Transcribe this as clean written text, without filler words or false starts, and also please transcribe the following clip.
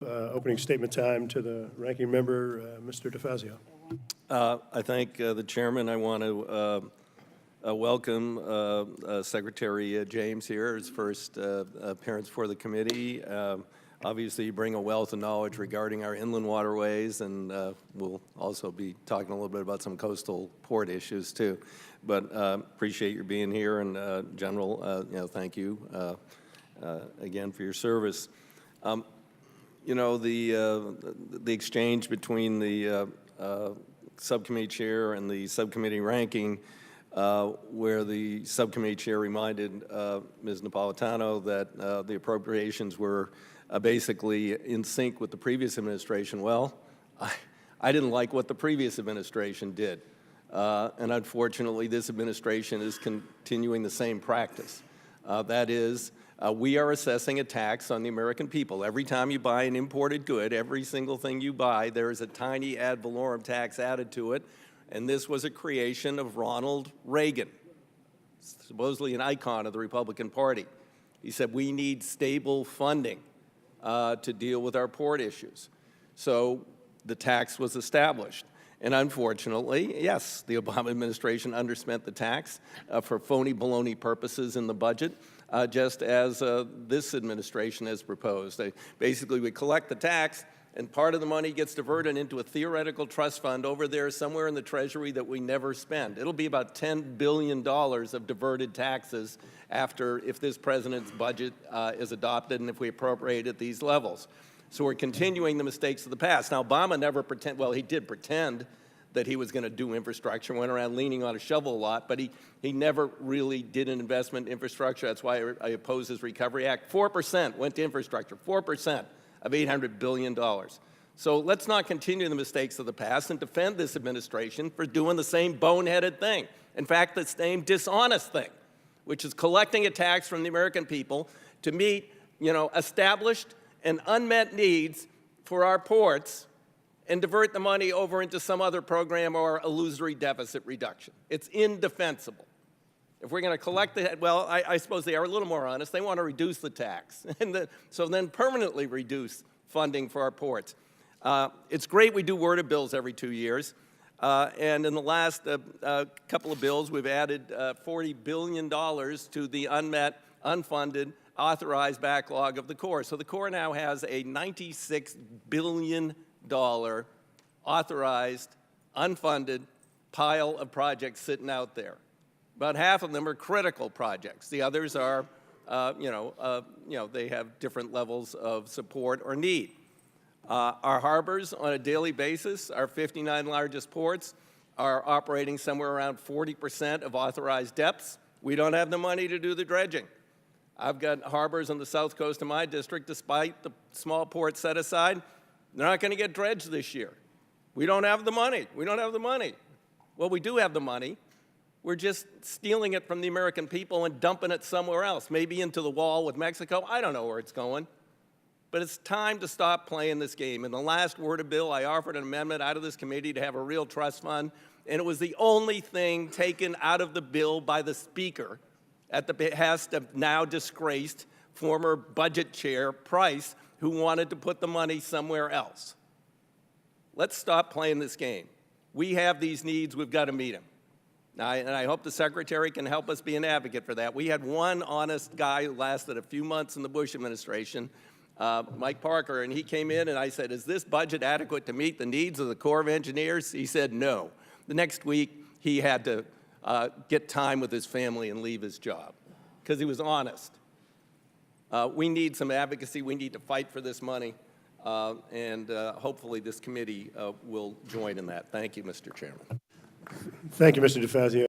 Opening statement time to the ranking member, Mr. DeFazio. I thank the chairman. I want to welcome Secretary James here, his first appearance for the committee. Obviously, you bring a wealth of knowledge regarding our inland waterways, and we'll also be talking a little bit about some coastal port issues too. But appreciate your being here, and General, thank you again for your service. You know, the exchange between the subcommittee chair and the subcommittee ranking, where the subcommittee chair reminded Ms. Napolitano that the appropriations were basically in sync with the previous administration. Well, I didn't like what the previous administration did. And unfortunately, this administration is continuing the same practice. That is, we are assessing a tax on the American people. Every time you buy an imported good, every single thing you buy, there is a tiny ad valorem tax added to it. And this was a creation of Ronald Reagan, supposedly an icon of the Republican Party. He said, we need stable funding to deal with our port issues. So the tax was established. And unfortunately, yes, the Obama administration underspent the tax for phony baloney purposes in the budget, just as this administration has proposed. Basically, we collect the tax, and part of the money gets diverted into a theoretical trust fund over there somewhere in the Treasury that we never spend. It'll be about $10 billion of diverted taxes if this president's budget is adopted and if we appropriate at these levels. So we're continuing the mistakes of the past. Now, Obama never he did pretend that he was going to do infrastructure, went around leaning on a shovel a lot, but he never really did an investment in infrastructure. That's why I oppose his Recovery Act. 4% went to infrastructure, 4% of $800 billion. So let's not continue the mistakes of the past and defend this administration for doing the same boneheaded thing. In fact, the same dishonest thing, which is collecting a tax from the American people to meet, established and unmet needs for our ports and divert the money over into some other program or illusory deficit reduction. It's indefensible. If we're going to collect I suppose they are a little more honest. They want to reduce the tax, and so then permanently reduce funding for our ports. It's great we do worded bills every 2 years, and in the last couple of bills, we've added $40 billion to the unmet, unfunded, authorized backlog of the Corps. So the Corps now has a $96 billion authorized, unfunded pile of projects sitting out there. About half of them are critical projects. The others are, they have different levels of support or need. Our harbors on a daily basis, our 59 largest ports, are operating somewhere around 40% of authorized depths. We don't have the money to do the dredging. I've got harbors on the south coast of my district, despite the small ports set aside, they're not going to get dredged this year. We don't have the money. We don't have the money. Well, we do have the money. We're just stealing it from the American people and dumping it somewhere else, maybe into the wall with Mexico. I don't know where it's going. But it's time to stop playing this game. In the last worded bill, I offered an amendment out of this committee to have a real trust fund, and it was the only thing taken out of the bill by the Speaker at the behest of now disgraced former budget chair Price, who wanted to put the money somewhere else. Let's stop playing this game. We have these needs. We've got to meet them. And I hope the Secretary can help us be an advocate for that. We had one honest guy who lasted a few months in the Bush administration, Mike Parker, and he came in and I said, is this budget adequate to meet the needs of the Corps of Engineers? He said no. The next week, he had to get time with his family and leave his job because he was honest. We need some advocacy. We need to fight for this money, and hopefully this committee will join in that. Thank you, Mr. Chairman. Thank you, Mr. DeFazio.